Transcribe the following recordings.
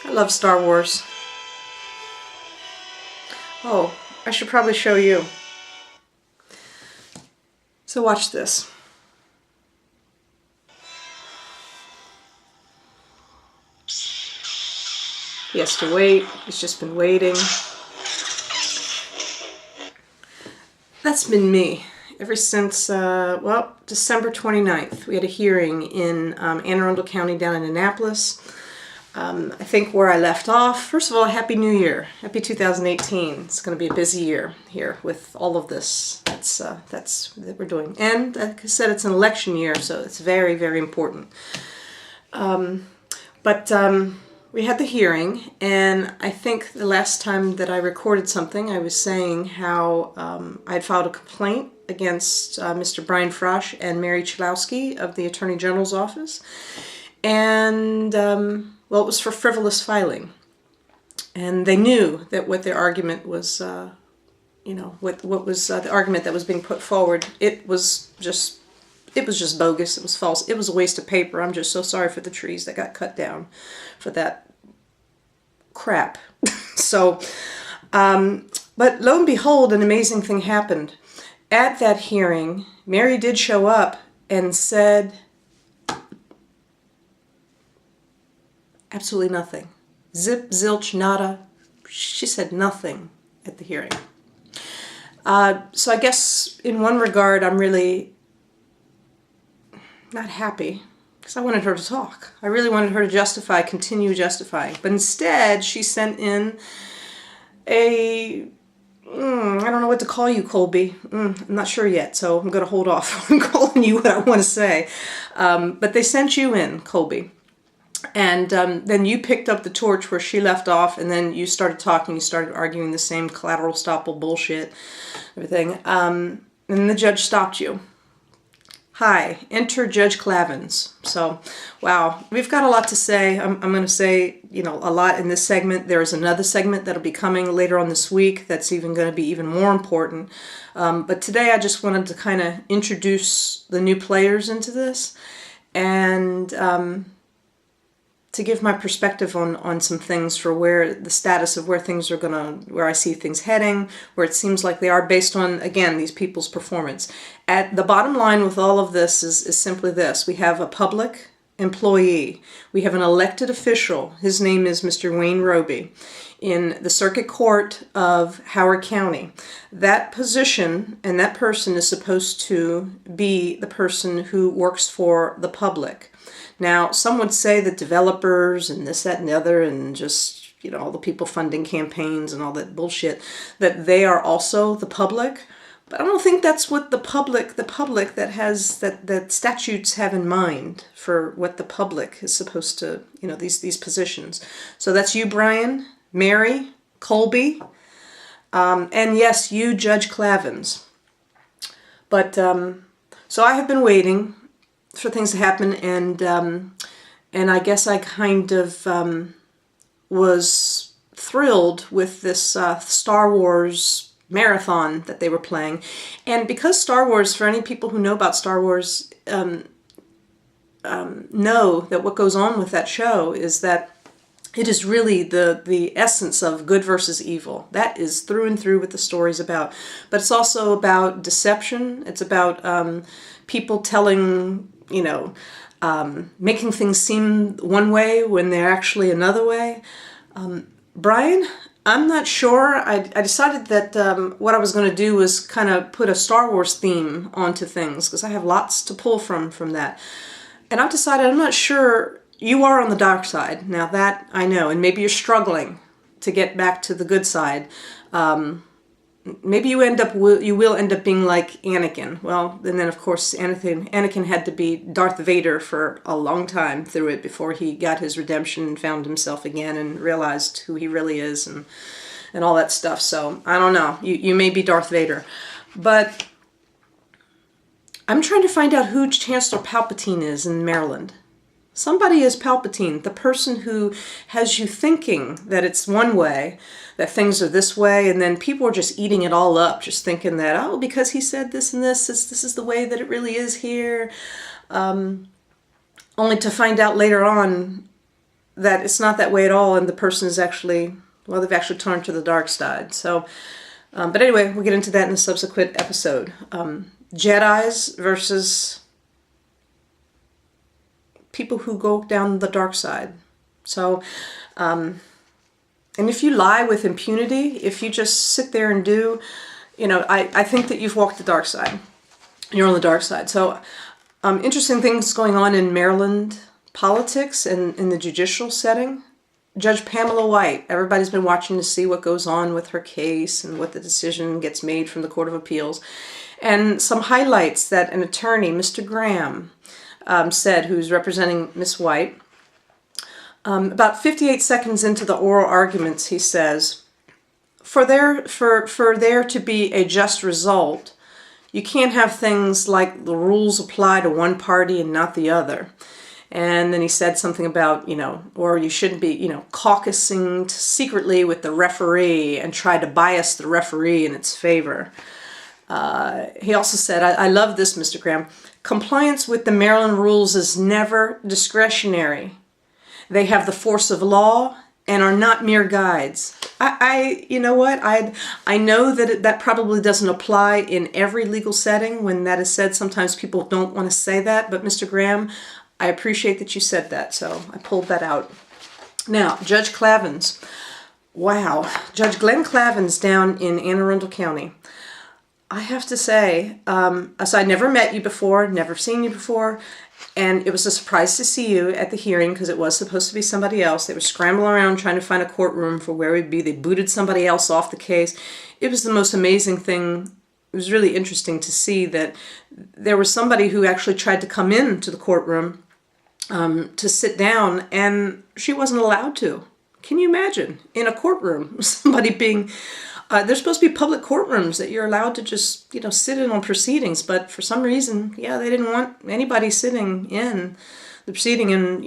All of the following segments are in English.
I love Star Wars. Oh, I should probably show you. So watch this. He has to wait. He's just been waiting. That's been me ever since, well, December 29th. We had a hearing in Anne Arundel County down in Annapolis. I think where I left off, first of all, Happy New Year. Happy 2018. It's going to be a busy year here with all of this that's that we're doing. And like I said, it's an election year, so it's very, very important. We had the hearing, and I think the last time that I recorded something, I was saying how I had filed a complaint against Mr. Brian Frosh and Mary Chalowski of the Attorney General's office. And, well, it was for frivolous filing. And they knew that what their argument was, what was the argument that was being put forward, it was just bogus. It was false. It was a waste of paper. I'm just so sorry for the trees that got cut down for that crap. So, but lo and behold, an amazing thing happened. At that hearing, Mary did show up and said absolutely nothing. Zip, zilch, nada. She said nothing at the hearing. So I guess in one regard, I'm really not happy, because I wanted her to talk. I really wanted her to continue justifying. But instead, she sent in I don't know what to call you, Colby. I'm not sure yet, so I'm going to hold off on calling you what I want to say. But they sent you in, Colby. And then you picked up the torch where she left off, and then you started talking, you started arguing the same collateral estoppel bullshit, everything. And the judge stopped you. Hi, enter Judge Clavins. So, wow, we've got a lot to say. I'm going to say, a lot in this segment. There's another segment that'll be coming later on this week that's even going to be even more important. But today I just wanted to kind of introduce the new players into this and to give my perspective on some things for where the status of where things are where I see things heading, where it seems like they are based on, again, these people's performance. At the bottom line with all of this is simply this. We have a public employee. We have an elected official. His name is Mr. Wayne Roby in the Circuit Court of Howard County. That position and that person is supposed to be the person who works for the public. Now, some would say that developers and this, that, and the other, and just, all the people funding campaigns and all that bullshit, that they are also the public. But I don't think that's what the public that statutes have in mind for what the public is supposed to, these positions. So that's you, Brian, Mary, Colby, and yes, you, Judge Clavins. But, so I have been waiting for things to happen, and I guess I kind of was thrilled with this Star Wars marathon that they were playing. And because Star Wars, for any people who know about Star Wars, know that what goes on with that show is that it is really the essence of good versus evil. That is through and through what the story's about. But it's also about deception. It's about people telling, making things seem one way when they're actually another way. Brian, I'm not sure. I decided that what I was going to do was kind of put a Star Wars theme onto things, because I have lots to pull from that. And I've decided I'm not sure. You are on the dark side. Now that I know, and maybe you're struggling to get back to the good side. Maybe you will end up being like Anakin. Well, and then of course Anakin had to be Darth Vader for a long time through it before he got his redemption and found himself again and realized who he really is and all that stuff. So I don't know. You may be Darth Vader, but I'm trying to find out who Chancellor Palpatine is in Maryland. Somebody is Palpatine, the person who has you thinking that it's one way, that things are this way, and then people are just eating it all up, just thinking that, oh, because he said this and this is the way that it really is here. Only to find out later on that it's not that way at all, and the person is actually, well, they've actually turned to the dark side. So, but anyway, we'll get into that in a subsequent episode. Jedis versus people who go down the dark side. So, and if you lie with impunity, if you just sit there and do, I think that you've walked the dark side. You're on the dark side. So, interesting things going on in Maryland politics and in the judicial setting. Judge Pamela White, everybody's been watching to see what goes on with her case and what the decision gets made from the Court of Appeals. And some highlights that an attorney, Mr. Graham, said, who's representing Miss White. About 58 seconds into the oral arguments, he says, for there to be a just result, you can't have things like the rules apply to one party and not the other. And then he said something about, or you shouldn't be, caucusing secretly with the referee and try to bias the referee in its favor. He also said, I love this, Mr. Graham, compliance with the Maryland rules is never discretionary. They have the force of law and are not mere guides. You know what? I know that that probably doesn't apply in every legal setting. When that is said, sometimes people don't want to say that. But Mr. Graham, I appreciate that you said that, so I pulled that out. Now, Judge Clavins. Wow. Judge Glenn Clavins down in Anne Arundel County. I have to say, so I'd never met you before, never seen you before, and it was a surprise to see you at the hearing because it was supposed to be somebody else. They were scrambling around trying to find a courtroom for where we'd be. They booted somebody else off the case. It was the most amazing thing. It was really interesting to see that there was somebody who actually tried to come into the courtroom to sit down, and she wasn't allowed to. Can you imagine? In a courtroom, somebody being... there's supposed to be public courtrooms that you're allowed to just, sit in on proceedings, but for some reason, they didn't want anybody sitting in the proceeding, and,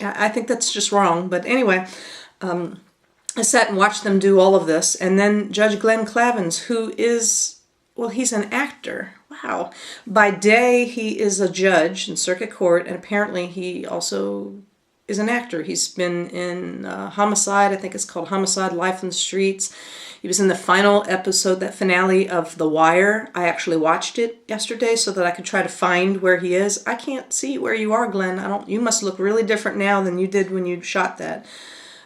I think that's just wrong. But anyway, I sat and watched them do all of this, and then Judge Glenn Clavins, who is, well, he's an actor. Wow. By day, he is a judge in circuit court, and apparently he also is an actor. He's been in Homicide, I think it's called Homicide, Life in the Streets. He was in the final episode, that finale of The Wire. I actually watched it yesterday so that I could try to find where he is. I can't see where you are, Glenn. You must look really different now than you did when you shot that.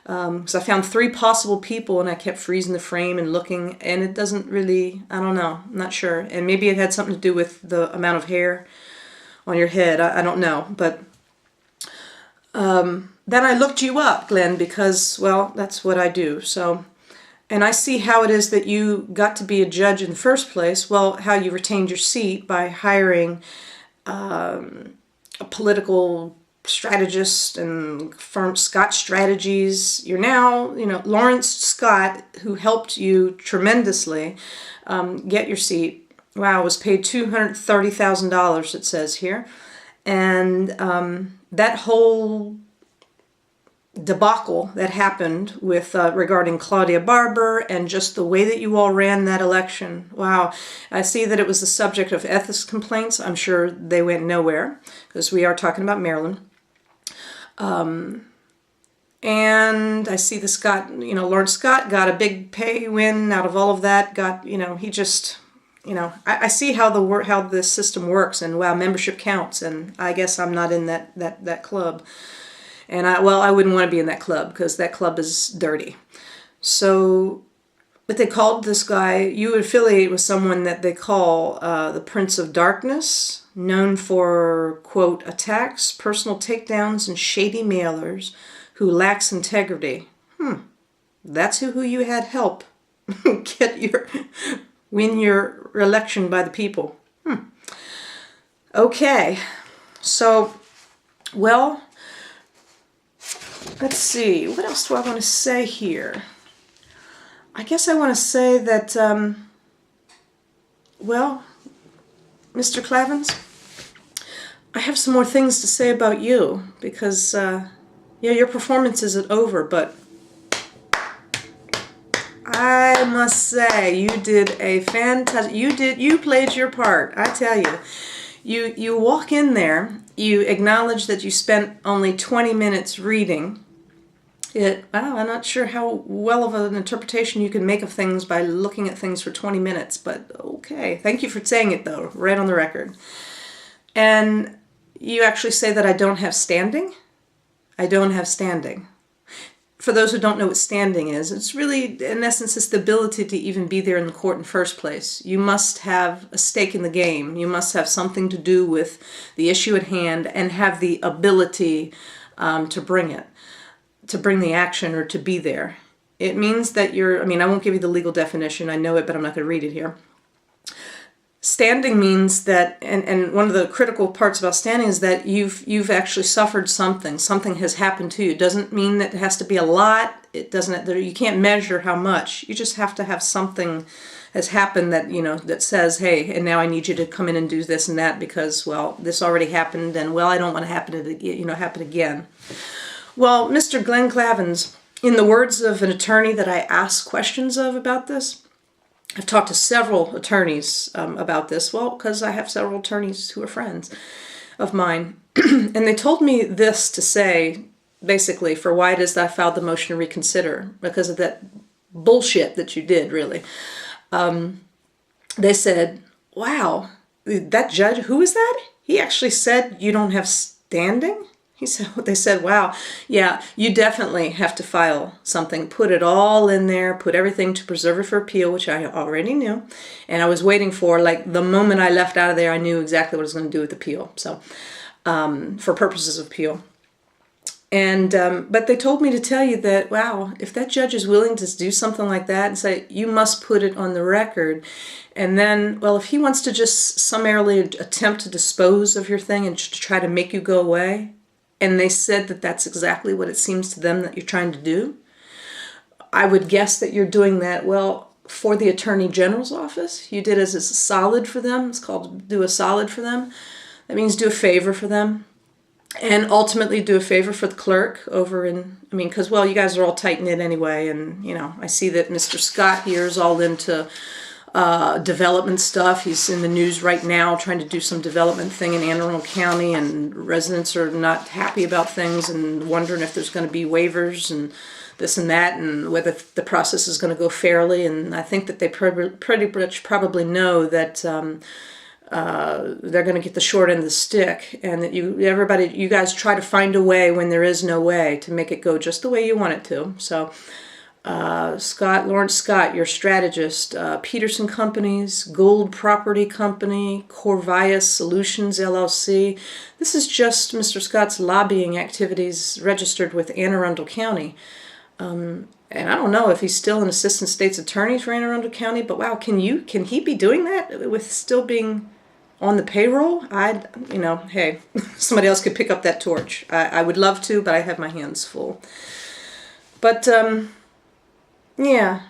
Because I found 3 possible people and I kept freezing the frame and looking, and it doesn't really, I don't know, I'm not sure. And maybe it had something to do with the amount of hair on your head. I don't know. But then I looked you up, Glenn, because, well, that's what I do. So, and I see how it is that you got to be a judge in the first place. Well, how you retained your seat by hiring a political strategist and firm Scott Strategies. You're now, Lawrence Scott, who helped you tremendously get your seat. Wow, was paid $230,000, it says here. And that whole debacle that happened with regarding Claudia Barber and just the way that you all ran that election. Wow. I see that it was the subject of ethics complaints. I'm sure they went nowhere because we are talking about Maryland. And I see the Scott, Lawrence Scott got a big pay win out of all of that. Got, he just, I see how the system works, and wow, membership counts. And I guess I'm not in that club. And I wouldn't want to be in that club because that club is dirty. So, but they called this guy, you affiliate with someone that they call the Prince of Darkness, known for, quote, attacks, personal takedowns, and shady mailers who lacks integrity. That's who you had help win your election by the people. Okay, so, well, let's see, what else do I want to say here? I guess I want to say that, well, Mr. Clavins, I have some more things to say about you because, your performance isn't over, but I must say you did a fantastic, you played your part, I tell you. You walk in there, you acknowledge that you spent only 20 minutes reading it. Wow, I'm not sure how well of an interpretation you can make of things by looking at things for 20 minutes, but okay. Thank you for saying it, though, right on the record. And you actually say that I don't have standing? I don't have standing. For those who don't know what standing is, it's really, in essence, it's the ability to even be there in the court in the first place. You must have a stake in the game. You must have something to do with the issue at hand and have the ability to bring it, to bring the action or to be there. It means that you're, I won't give you the legal definition. I know it, but I'm not going to read it here. Standing means that, and one of the critical parts about standing is that you've actually suffered something. Something has happened to you. It doesn't mean that it has to be a lot. It doesn't. You can't measure how much. You just have to have something has happened that that says, hey, and now I need you to come in and do this and that because, well, this already happened, and well, I don't want to happen again. Well, Mr. Glenn Clavins, in the words of an attorney that I asked questions of about this. I've talked to several attorneys about this, well, because I have several attorneys who are friends of mine. And they told me this to say, basically, for why it is that I filed the motion to reconsider, because of that bullshit that you did, really. They said, wow, that judge, who is that? He actually said you don't have standing? They said, wow, yeah, you definitely have to file something, put it all in there, put everything to preserve it for appeal, which I already knew. And I was waiting for, like, the moment I left out of there, I knew exactly what I was going to do with appeal. So, for purposes of appeal. And, but they told me to tell you that, wow, if that judge is willing to do something like that and say, you must put it on the record. And then, well, if he wants to just summarily attempt to dispose of your thing and to try to make you go away, and they said that that's exactly what it seems to them that you're trying to do, I would guess that you're doing that, well, for the Attorney General's office. You did as a solid for them. It's called do a solid for them. That means do a favor for them. And ultimately do a favor for the clerk over in, because, well, you guys are all tight-knit anyway, and, I see that Mr. Scott here is all into development stuff. He's in the news right now trying to do some development thing in Anne Arundel County, and residents are not happy about things and wondering if there's going to be waivers and this and that, and whether the process is going to go fairly. And I think that they pretty much probably know that they're going to get the short end of the stick, and that you guys try to find a way when there is no way to make it go just the way you want it to. So Lawrence Scott, your strategist, Peterson Companies, Gold Property Company, Corvias Solutions LLC. This is just Mr. Scott's lobbying activities registered with Anne Arundel County. And I don't know if he's still an assistant state's attorney for Anne Arundel County, but wow, can he be doing that with still being on the payroll? Hey, somebody else could pick up that torch. I would love to, but I have my hands full. But, yeah.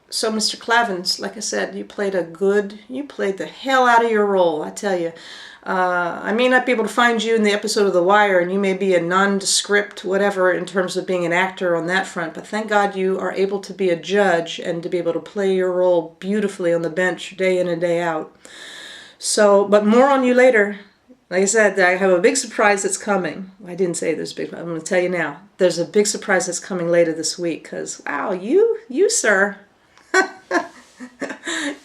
So, Mr. Clavins, like I said, you played the hell out of your role, I tell you. I may not be able to find you in the episode of The Wire, and you may be a nondescript whatever in terms of being an actor on that front, but thank God you are able to be a judge and to be able to play your role beautifully on the bench day in and day out. So, but more on you later. Like I said, I have a big surprise that's coming. I didn't say there's big, I'm going to tell you now. There's a big surprise that's coming later this week, because, wow, you sir,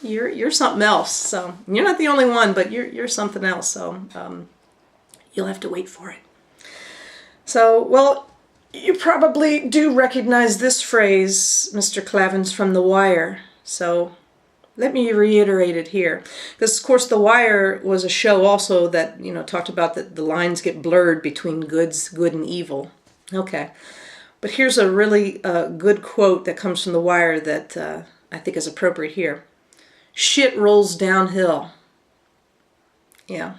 you're something else. So, you're not the only one, but you're something else. So, you'll have to wait for it. So, well, you probably do recognize this phrase, Mr. Clavins, from The Wire. So, let me reiterate it here. Because, of course, The Wire was a show also that, talked about that the lines get blurred between good and evil. Okay. But here's a really good quote that comes from The Wire that I think is appropriate here. Shit rolls downhill. Yeah.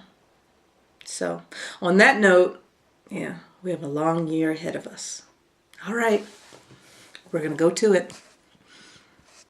So, on that note, yeah, we have a long year ahead of us. All right. We're going to go to it.